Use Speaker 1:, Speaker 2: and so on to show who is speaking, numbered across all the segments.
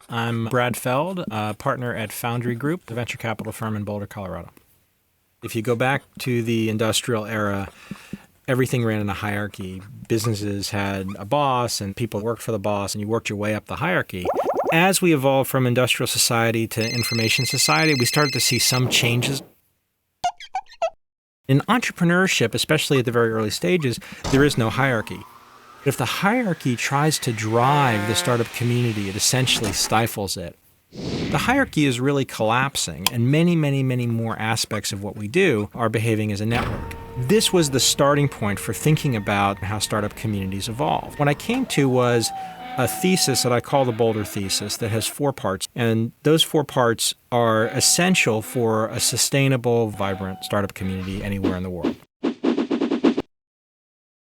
Speaker 1: I'm Brad Feld, a partner at Foundry Group, a venture capital firm in Boulder, Colorado. If you go back to the industrial era, everything ran in a hierarchy. Businesses had a boss and people worked for the boss, and you worked your way up the hierarchy. As we evolved from industrial society to information society, we started to see some changes. In entrepreneurship, especially at the very early stages, there is no hierarchy. If the hierarchy tries to drive the startup community, it essentially stifles it. The hierarchy is really collapsing, and many, many, many more aspects of what we do are behaving as a network. This was the starting point for thinking about how startup communities evolve. What I came to was a thesis that I call the Boulder thesis that has 4 parts, and those 4 parts are essential for a sustainable, vibrant startup community anywhere in the world.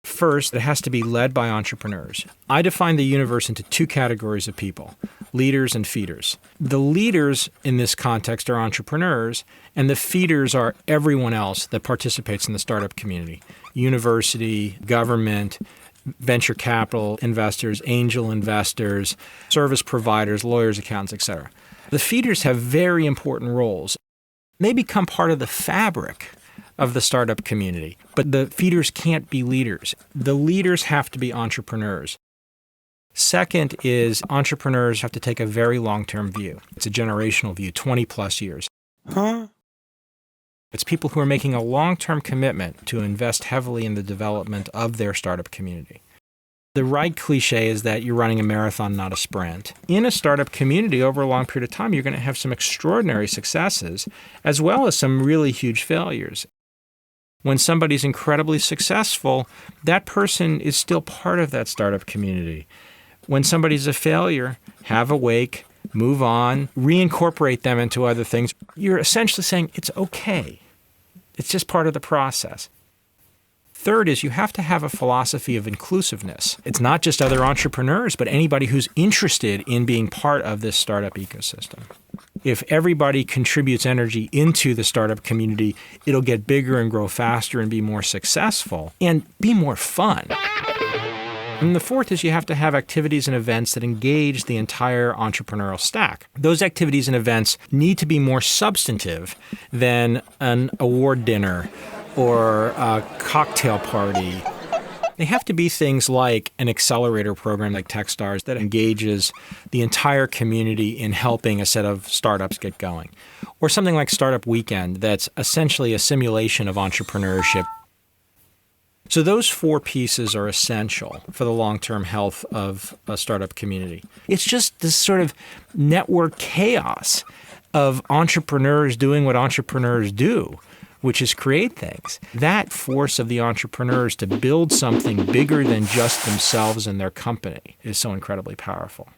Speaker 1: First, it has to be led by entrepreneurs. I define the universe into 2 categories of people, leaders and feeders. The leaders in this context are entrepreneurs, and the feeders are everyone else that participates in the startup community: university, government, venture capital investors, angel investors, service providers, lawyers, accountants, etc. The feeders have very important roles. They become part of the fabric of the startup community, but the feeders can't be leaders. The leaders have to be entrepreneurs. Second is entrepreneurs have to take a very long-term view. It's a generational view, 20 plus years. It's people who are making a long-term commitment to invest heavily in the development of their startup community. The right cliche is that you're running a marathon, not a sprint. In a startup community, over a long period of time, you're going to have some extraordinary successes, as well as some really huge failures. When somebody's incredibly successful, that person is still part of that startup community. When somebody's a failure, have a wake, move on, reincorporate them into other things. You're essentially saying it's okay. It's just part of the process. Third is you have to have a philosophy of inclusiveness. It's not just other entrepreneurs, but anybody who's interested in being part of this startup ecosystem. If everybody contributes energy into the startup community, it'll get bigger and grow faster and be more successful and be more fun. And the fourth is you have to have activities and events that engage the entire entrepreneurial stack. Those activities and events need to be more substantive than an award dinner or a cocktail party. They have to be things like an accelerator program like Techstars that engages the entire community in helping a set of startups get going. Or something like Startup Weekend that's essentially a simulation of entrepreneurship. So those 4 pieces are essential for the long-term health of a startup community. It's just this sort of network chaos of entrepreneurs doing what entrepreneurs do, which is create things. That force of the entrepreneurs to build something bigger than just themselves and their company is so incredibly powerful.